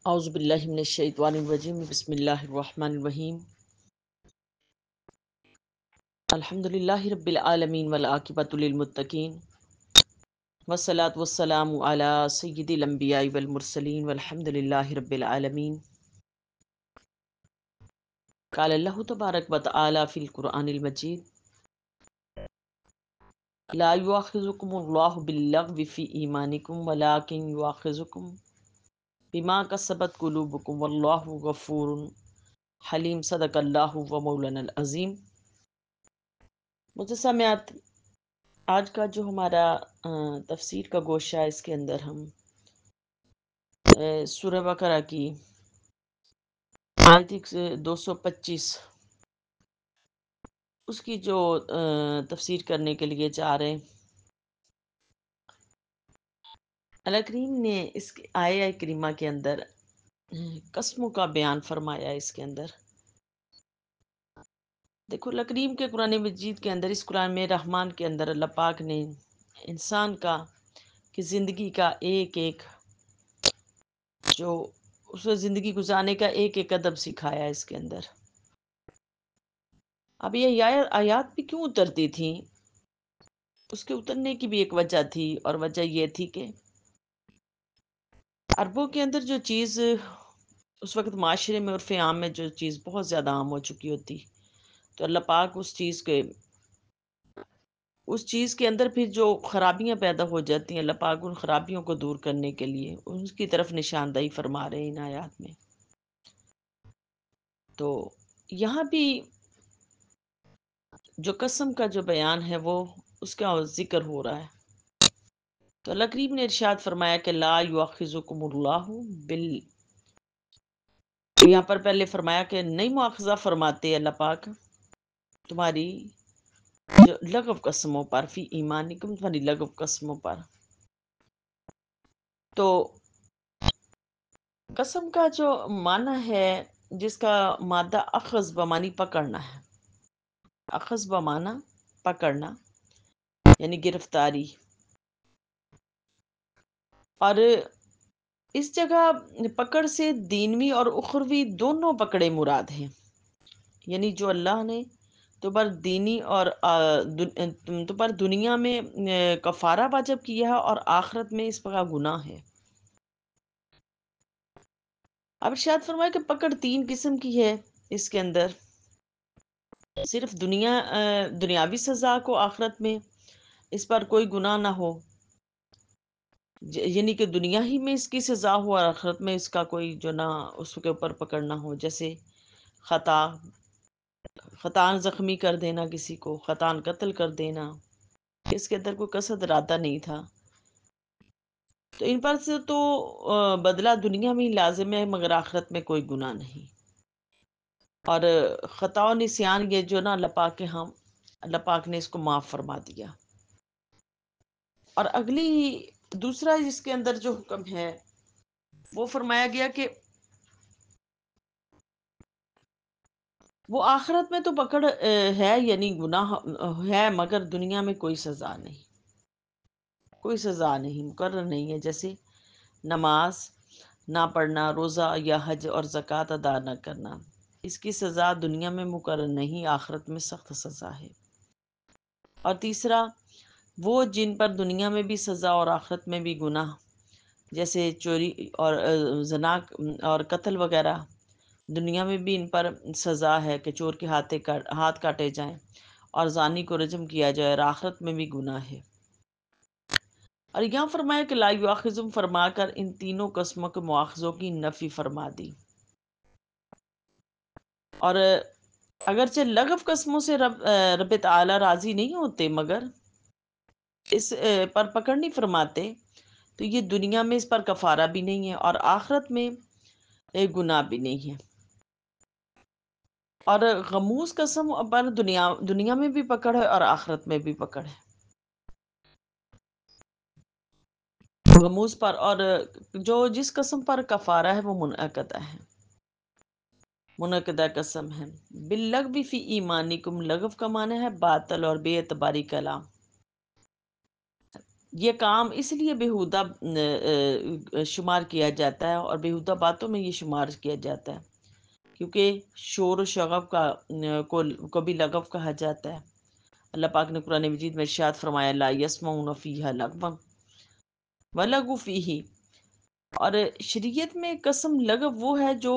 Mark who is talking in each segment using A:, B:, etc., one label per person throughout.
A: اعوذ باللہ من الشیطان الرجیم بسم اللہ الرحمن الرحیم الحمد للہ رب العالمین والعاقبۃ للمتقین والصلاۃ والسلام علی سید الانبیاء والمرسلین والحمد للہ رب العالمین قال اللہ تبارک وتعالی فی القرآن المجید لا یؤاخذکم اللہ باللغو فی ایمانکم ولکن یؤاخذکم بما کسبت قلوبکم واللہ غفور حلیم صدق اللہ و مولانا العظیم۔ متسامعات، آج کا جو ہمارا تفسیر کا گوشہ ہے، اس کے اندر ہم سورہ بقرہ کی آیت 225 اس کی جو تفسیر کرنے کے لیے جا رہے ہیں۔ اللہ کریم نے اس آیہ کریمہ کے اندر قسموں کا بیان فرمایا ہے۔ اس کے اندر دیکھو، اللہ کریم کے قرآن مجید کے اندر، اس قرآن میں رحمان کے اندر اللہ پاک نے انسان کا کہ زندگی کا ایک ایک جو اس کو زندگی گزارنے کا ایک ایک ادب سکھایا ہے اس کے اندر۔ اب یہ آیات بھی کیوں اترتی تھیں، اس کے اترنے کی بھی ایک وجہ تھی، اور وجہ یہ تھی کہ عربوں کے اندر جو چیز اس وقت معاشرے میں عرف عام میں جو چیز بہت زیادہ عام ہو چکی ہوتی، تو اللہ پاک اس چیز کے اندر پھر جو خرابیاں پیدا ہو جاتی ہیں، اللہ پاک ان خرابیوں کو دور کرنے کے لیے ان کی طرف نشاندہی فرما رہے ہیں ان آیات میں۔ تو یہاں بھی جو قسم کا جو بیان ہے وہ اس کا ذکر ہو رہا ہے۔ تو اللہ کریم نے ارشاد فرمایا کہ لا یؤاخذکم اللہ بال، یہاں پر پہلے فرمایا کہ نہیں مواخذہ فرماتے اللہ پاک تمہاری جو لغو قسموں پر، فی ایمانکم، تمہاری لغو قسموں پر۔ تو قسم کا جو معنی ہے، جس کا مادہ اخذ بمانی پکڑنا ہے، اخذ بمانا پکڑنا یعنی گرفتاری، اور اس جگہ پکڑ سے دینوی اور اخروی دونوں پکڑے مراد ہیں۔ یعنی جو اللہ نے تو پر دینی اور تو پر دنیا میں کفارہ واجب کیا ہے، اور آخرت میں اس کا گناہ ہے۔ اب ارشاد فرمایا کہ پکڑ تین قسم کی ہے اس کے اندر، صرف دنیاوی سزا کو آخرت میں اس پر کوئی گناہ نہ ہو، یعنی کہ دنیا ہی میں اس کی سزا ہو اور آخرت میں اس کا کوئی جو نہ اس کے اوپر پکڑ نہ ہو، جیسے خطان زخمی کر دینا، کسی کو خطان قتل کر دینا، اس کے اندر کوئی قصد ارادہ نہیں تھا، تو ان پر سے تو بدلہ دنیا میں ہی لازم ہے، مگر آخرت میں کوئی گناہ نہیں۔ اور خطا و نسیان یہ جو نا اللہ پاک نے اس کو معاف فرما دیا۔ اور دوسرا جس کے اندر جو حکم ہے وہ فرمایا گیا کہ وہ آخرت میں تو پکڑ ہے، یعنی گناہ ہے، مگر دنیا میں کوئی سزا نہیں، کوئی سزا نہیں، مقرر نہیں ہے۔ جیسے نماز نہ پڑھنا، روزہ یا حج اور زکوٰۃ ادا نہ کرنا، اس کی سزا دنیا میں مقرر نہیں، آخرت میں سخت سزا ہے۔ اور تیسرا، وہ جن پر دنیا میں بھی سزا اور آخرت میں بھی گناہ، جیسے چوری اور زنا اور قتل وغیرہ، دنیا میں بھی ان پر سزا ہے کہ چور کے ہاتھ کاٹے جائیں اور زانی کو رجم کیا جائے، اور آخرت میں بھی گناہ ہے۔ اور یہاں فرمایا کہ لا یؤاخذکم فرما کر ان تینوں قسموں کے مواخذوں کی نفی فرما دی۔ اور اگرچہ لغو قسموں سے رب تعالی راضی نہیں ہوتے، مگر اس پر پکڑ نہیں فرماتے، تو یہ دنیا میں اس پر کفارہ بھی نہیں ہے، اور آخرت میں گناہ بھی نہیں ہے۔ اور غموس قسم پر دنیا میں بھی پکڑ ہے اور آخرت میں بھی پکڑ ہے، غموس پر، اور جس قسم پر کفارہ ہے وہ منعقدہ قسم ہے۔ باللغو فی ایمانکم، لغو کا معنی ہے باطل اور بے اعتباری کلام۔ یہ کام اس لیے بیہودہ شمار کیا جاتا ہے اور بیہودہ باتوں میں یہ شمار کیا جاتا ہے کیونکہ شور و شغب کو بھی لغو کہا جاتا ہے۔ اللہ پاک نے قرآن مجید میں ارشاد فرمایا لا یسمعون فیہا لغوا ولغوا فیہ، اور شریعت میں قسم لغو وہ ہے جو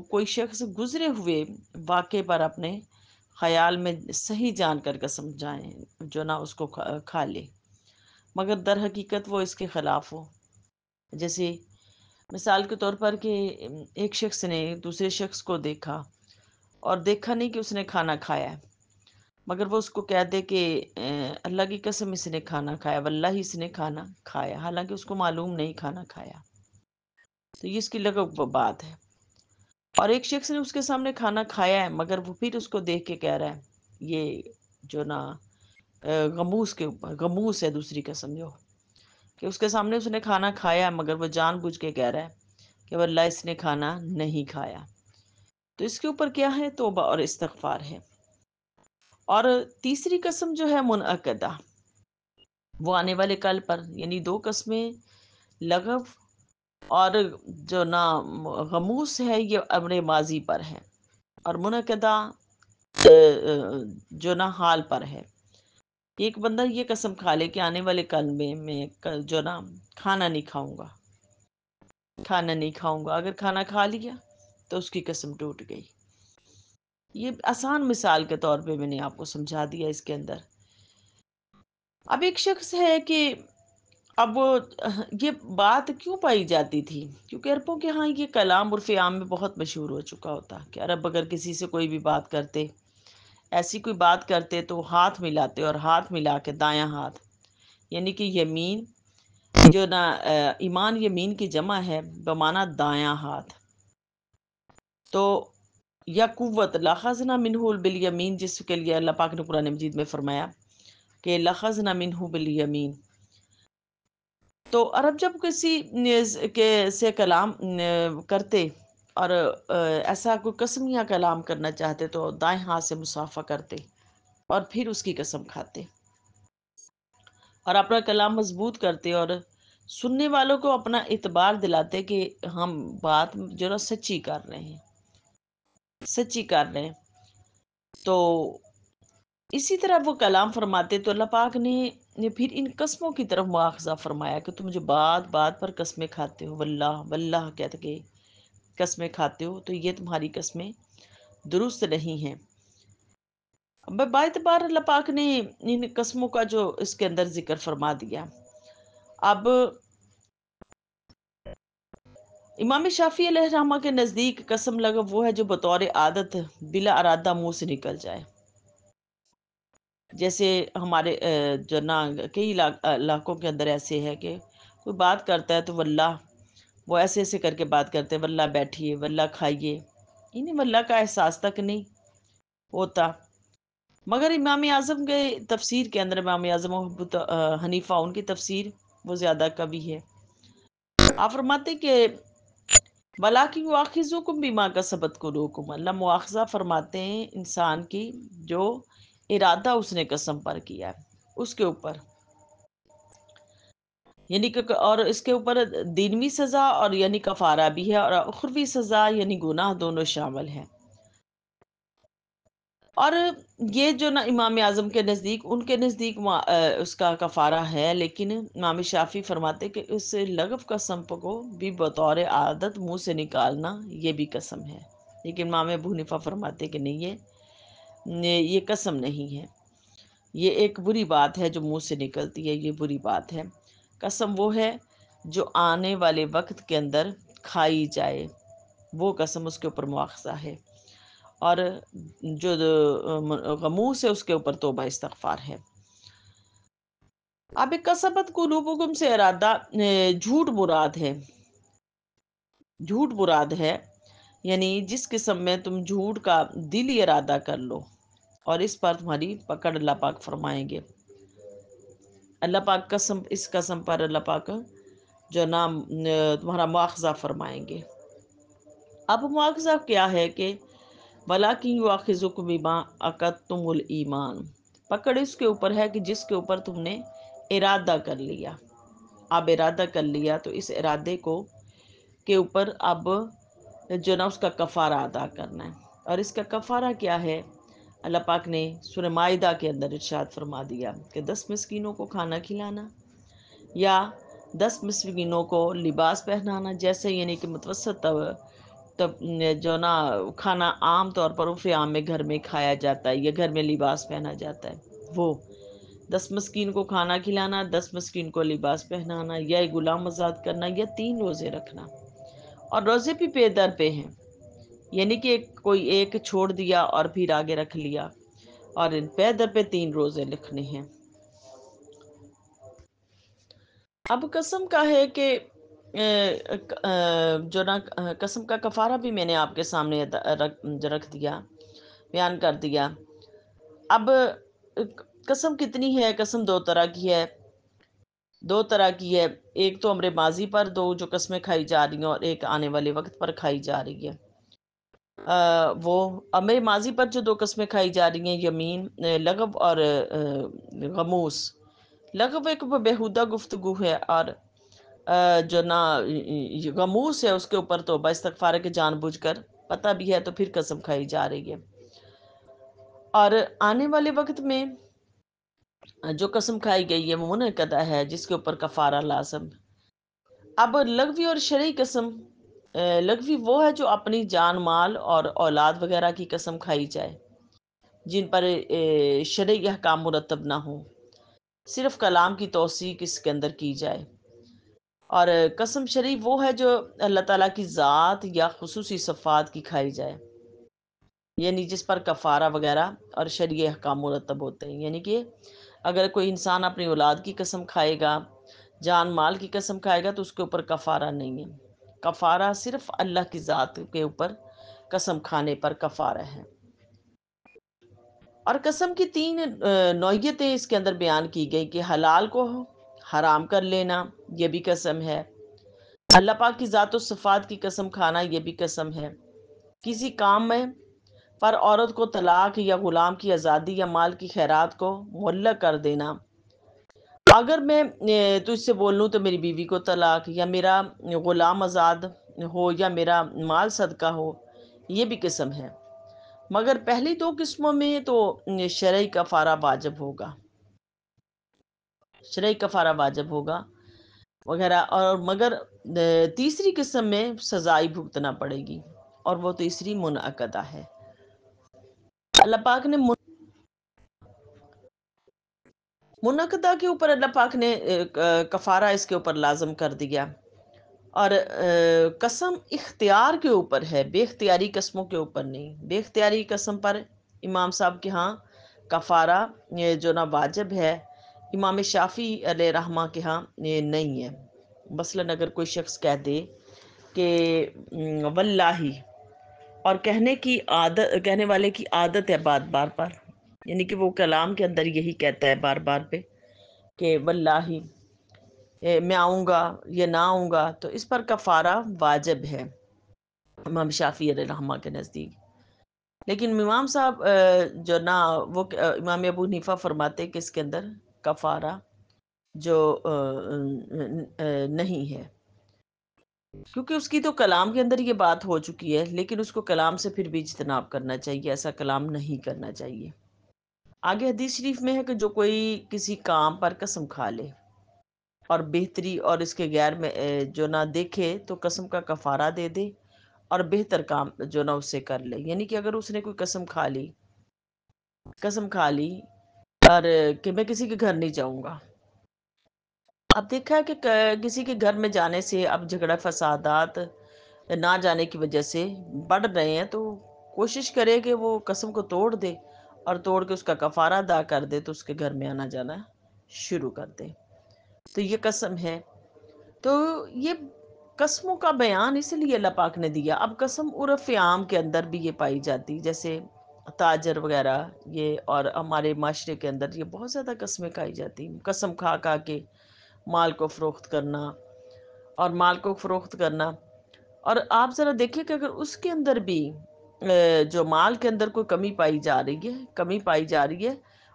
A: کوئی شخص گزرے ہوئے واقعے پر اپنے خیال میں صحیح جان کر قسم جائیں جو نہ اس کو کھا لے مگر در حقیقت وہ اس کے خلاف ہو۔ جیسے مثال کے طور پر کہ ایک شخص نے دوسرے شخص کو دیکھا اور دیکھا نہیں کہ اس نے کھانا کھایا ہے، مگر وہ اس کو کہہ دے کہ اللہ کی قسم اس نے کھانا کھایا، واللہ اس نے کھانا کھایا، حالانکہ اس کو معلوم نہیں کھانا کھایا، تو یہ اس کی لغو بات ہے۔ اور ایک شخص نے اس کے سامنے کھانا کھایا ہے مگر وہ پھر اس کو دیکھ کے کہہ رہا ہے یہ جو نا غموس کے اوپر غموس ہے دوسری قسم جو کہ اس کے سامنے اس نے کھانا کھایا ہے مگر وہ جان بوجھ کے کہہ رہا ہے کہ واللہ اس نے کھانا نہیں کھایا، تو اس کے اوپر کیا ہے؟ توبہ اور استغفار ہے۔ اور تیسری قسم جو ہے منعقدہ، وہ آنے والے کل پر، یعنی دو قسمیں لغو اور جو نا غموس ہے یہ امر ماضی پر ہے، اور منعقدہ جو نا حال پر ہے۔ ایک بندہ یہ قسم کھا لے کہ آنے والے کل میں جو نا کھانا نہیں کھاؤں گا، کھانا نہیں کھاؤں گا، اگر کھانا کھا لیا تو اس کی قسم ٹوٹ گئی۔ یہ آسان مثال کے طور پہ میں نے آپ کو سمجھا دیا اس کے اندر۔ اب ایک شخص ہے کہ اب یہ بات کیوں پائی جاتی تھی؟ کیونکہ عربوں کے ہاں یہ کلام عرف عام میں بہت مشہور ہو چکا ہوتا کہ عرب اگر کسی سے کوئی بھی بات کرتے، ایسی کوئی بات کرتے تو ہاتھ ملاتے، اور ہاتھ ملا کے دایاں ہاتھ، یعنی کہ یمین جو نا ایمان یمین کی جمع ہے بمعنی دایاں ہاتھ، تو یا قوت لَخَذْنَا مِنْهُ بِالْيَمِين، جس کے لیے اللہ پاک نے قرآن مجید میں فرمایا کہ لَخَذْنَا مِنْهُ بِالْيَمِين۔ تو عرب جب کسی کے سے کلام کرتے اور ایسا کوئی قسم یا کلام کرنا چاہتے تو دائیں ہاتھ سے مصافحہ کرتے اور پھر اس کی قسم کھاتے اور اپنا کلام مضبوط کرتے اور سننے والوں کو اپنا اعتبار دلاتے کہ ہم بات جو نا سچی کر رہے ہیں، سچی کر رہے ہیں۔ تو اسی طرح وہ کلام فرماتے تو اللہ پاک نے پھر ان قسموں کی طرف مواخذہ فرمایا کہ تم جو بات بات پر قسمیں کھاتے ہو، واللہ واللہ کہتے کہ قسمیں کھاتے ہو، تو یہ تمہاری قسمیں درست نہیں ہیں۔ باعتبار اللہ پاک نے ان قسموں کا جو اس کے اندر ذکر فرما دیا۔ اب امام شافعی علیہ الرحمہ کے نزدیک قسم لغو وہ ہے جو بطور عادت بلا ارادہ منہ سے نکل جائے، جیسے ہمارے جو نا کئی علاقوں کے اندر ایسے ہے کہ کوئی بات کرتا ہے تو واللہ وہ ایسے ایسے کر کے بات کرتے ہیں، واللہ بیٹھیے، واللہ کھائیے، انہیں واللہ کا احساس تک نہیں ہوتا۔ مگر امام اعظم کے تفسیر کے اندر، امام اعظم ابو حنیفہ، ان کی تفسیر وہ زیادہ قوی ہے۔ آپ فرماتے کہ وَلَٰكِن يُؤَاخِذُكُم بِمَا كَسَبَتْ قُلُوبُكُم، اللہ مواخذہ فرماتے ہیں انسان کی جو ارادہ اس نے قسم پر کیا ہے اس کے اوپر، یعنی کہ اور اس کے اوپر دینوی سزا اور یعنی کفارہ بھی ہے، اور اخروی سزا یعنی گناہ دونوں شامل ہیں۔ اور یہ جو نا امام اعظم کے نزدیک، ان کے نزدیک اس کا کفارہ ہے، لیکن امام شافعی فرماتے کہ اس لغو قسم کو بھی بطور عادت منہ سے نکالنا یہ بھی قسم ہے، لیکن امام ابو حنیفہ فرماتے کہ نہیں، یہ قسم نہیں ہے، یہ ایک بری بات ہے جو منہ سے نکلتی ہے، یہ بری بات ہے۔ قسم وہ ہے جو آنے والے وقت کے اندر کھائی جائے، وہ قسم اس کے اوپر مواخذہ ہے، اور جو غموس ہے اس کے اوپر توبہ استغفار ہے۔ اب کسبت قلوبکم سے ارادہ جھوٹ مراد ہے، جھوٹ مراد ہے، یعنی جس قسم میں تم جھوٹ کا دلی ارادہ کر لو اور اس پر تمہاری پکڑ اللہ پاک فرمائیں گے۔ اللہ پاک قسم، اس قسم پر اللہ پاک جو نام تمہارا مواخذہ فرمائیں گے۔ اب مواخذہ کیا ہے کہ وَلَٰكِن يُؤَاخِذُكُم بِمَا عَقَدتُّمُ الْإِيمَانَ، پکڑ اس کے اوپر ہے کہ جس کے اوپر تم نے ارادہ کر لیا، اب ارادہ کر لیا تو اس ارادے کو کے اوپر اب جو نا اس کا کفارہ ادا کرنا ہے۔ اور اس کا کفارہ کیا ہے؟ اللہ پاک نے سورہ مائدہ کے اندر ارشاد فرما دیا کہ 10 مسکینوں کو کھانا کھلانا یا 10 مسکینوں کو لباس پہنانا، جیسے یعنی کہ متوسط تب جو نا کھانا عام طور پر عرف عام میں گھر میں کھایا جاتا ہے یا گھر میں لباس پہنا جاتا ہے، وہ 10 مسکین کو کھانا کھلانا، 10 مسکین کو لباس پہنانا، یا ایک غلام آزاد کرنا، یا 3 روزے رکھنا۔ اور روزے بھی پے در پہ ہیں، یعنی کہ کوئی ایک چھوڑ دیا اور پھر آگے رکھ لیا، اور پے در پہ 3 روزے لکھنے ہیں۔ اب قسم کا ہے کہ جو نا قسم کا کفارہ بھی میں نے آپ کے سامنے رکھ دیا، بیان کر دیا۔ اب قسم کتنی ہے؟ قسم 2 طرح کی ہے، 2 طرح کی ہے۔ ایک تو امر ماضی پر 2 جو قسمیں کھائی جا رہی ہیں، اور ایک آنے والے وقت پر کھائی جا رہی ہے۔ وہ امر ماضی پر جو 2 قسمیں کھائی جا رہی ہیں، یمین لغو اور غموس۔ لغو ایک بےہودہ گفتگو ہے، اور جو نا غموس ہے اس کے اوپر توبہ استغفار کے جان بوجھ کر پتہ بھی ہے تو پھر قسم کھائی جا رہی ہے۔ اور آنے والے وقت میں جو قسم کھائی گئی ہے وہ منعقدہ ہے، جس کے اوپر کفارہ لازم۔ اب لغوی اور شرعی قسم، لغوی وہ ہے جو اپنی جان مال اور اولاد وغیرہ کی قسم کھائی جائے، جن پر شرعی احکام مرتب نہ ہوں، صرف کلام کی توثیق اس کے اندر کی جائے۔ اور قسم شرعی وہ ہے جو اللہ تعالیٰ کی ذات یا خصوصی صفات کی کھائی جائے، یعنی جس پر کفارہ وغیرہ اور شرعی احکام مرتب ہوتے ہیں۔ یعنی کہ اگر کوئی انسان اپنی اولاد کی قسم کھائے گا، جان مال کی قسم کھائے گا، تو اس کے اوپر کفارہ نہیں ہے۔ کفارہ صرف اللہ کی ذات کے اوپر قسم کھانے پر کفارہ ہے۔ اور قسم کی 3 نوعیتیں اس کے اندر بیان کی گئی کہ حلال کو حرام کر لینا، یہ بھی قسم ہے۔ اللہ پاک کی ذات و صفات کی قسم کھانا، یہ بھی قسم ہے۔ کسی کام میں پر عورت کو طلاق یا غلام کی آزادی یا مال کی خیرات کو معلق کر دینا، اگر میں تجھ سے بول لوں تو میری بیوی کو طلاق، یا میرا غلام آزاد ہو، یا میرا مال صدقہ ہو، یہ بھی قسم ہے۔ مگر پہلی 2 قسموں میں تو شرعی کفارہ واجب ہوگا، شرعی کفارہ واجب ہوگا وغیرہ، اور مگر تیسری قسم میں سزائی بھگتنا پڑے گی، اور وہ تیسری منعقدہ ہے۔ اللہ پاک نے منعقدہ کے اوپر اللہ پاک نے کفارہ اس کے اوپر لازم کر دیا، اور قسم اختیار کے اوپر ہے، بے اختیاری قسموں کے اوپر نہیں۔ بے اختیاری قسم پر امام صاحب کے ہاں کفارہ جو نا واجب ہے، امام شافعی علیہ رحمہ کے ہاں نہیں ہے۔ مثلاً اگر کوئی شخص کہہ دے کہ واللہ، اور کہنے والے کی عادت ہے بار بار، یعنی کہ وہ کلام کے اندر یہی کہتا ہے بار بار پہ کہ واللہ میں آؤں گا یا نہ آؤں گا، تو اس پر کفارہ واجب ہے امام شافعی علیہ رحمہ کے نزدیک۔ لیکن امام صاحب جو نا وہ امام ابو حنیفہ فرماتے کہ اس کے اندر کفارہ جو نہیں ہے، کیونکہ اس کی تو کلام کے اندر یہ بات ہو چکی ہے، لیکن اس کو کلام سے پھر بھی اجتناب کرنا چاہیے، ایسا کلام نہیں کرنا چاہیے۔ آگے حدیث شریف میں ہے کہ جو کوئی کسی کام پر قسم کھا لے اور بہتری اور اس کے غیر میں جو نہ دیکھے تو قسم کا کفارہ دے دے، اور بہتر کام جو نہ اسے کر لے۔ یعنی کہ اگر اس نے کوئی قسم کھا لی اور کہ میں کسی کے گھر نہیں جاؤں گا، اب دیکھا ہے کہ کسی کے گھر میں جانے سے اب جھگڑا فسادات نہ جانے کی وجہ سے بڑھ رہے ہیں، تو کوشش کرے کہ وہ قسم کو توڑ دے، اور توڑ کے اس کا کفارہ ادا کر دے، تو اس کے گھر میں آنا جانا شروع کر دے۔ تو یہ قسم ہے۔ تو یہ قسموں کا بیان اس لیے اللہ پاک نے دیا۔ اب قسم عرف عام کے اندر بھی یہ پائی جاتی، جیسے تاجر وغیرہ، یہ اور ہمارے معاشرے کے اندر یہ بہت زیادہ قسمیں کھائی جاتی، قسم کھا کے مال کو فروخت کرنا اور آپ ذرا دیکھیں کہ اگر اس کے اندر بھی جو مال کے اندر کوئی کمی پائی جا رہی ہے،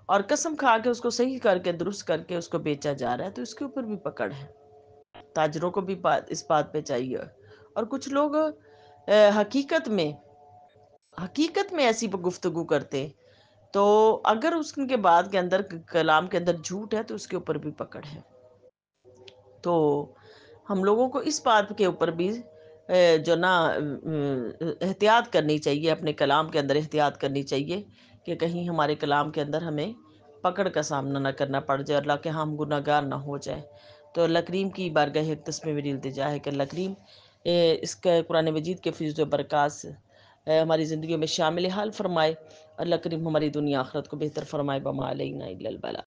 A: اور قسم کھا کے اس کو صحیح کر کے درست کر کے اس کو بیچا جا رہا ہے، تو اس کے اوپر بھی پکڑ ہے، تاجروں کو بھی اس بات پہ چاہیے۔ اور کچھ لوگ حقیقت میں ایسی گفتگو کرتے، تو اگر اس کے بعد کے اندر کلام کے اندر جھوٹ ہے تو اس کے اوپر بھی پکڑ ہے۔ تو ہم لوگوں کو اس بات کے اوپر بھی جو نا احتیاط کرنی چاہیے، اپنے کلام کے اندر احتیاط کرنی چاہیے کہ کہیں ہمارے کلام کے اندر ہمیں پکڑ کا سامنا نہ کرنا پڑ جائے، اور اللہ کہ ہم گناہ گار نہ ہو جائے۔ تو اللہ کریم کی بارگاہ اقدس میں میری التجا ہے کہ اللہ کریم اس کے قرآن مجید کے فیض و برکات سے ہماری زندگیوں میں شامل حال فرمائے۔ اللہ کریم ہماری دنیا آخرت کو بہتر فرمائے۔ بما علینا الا البلاغ۔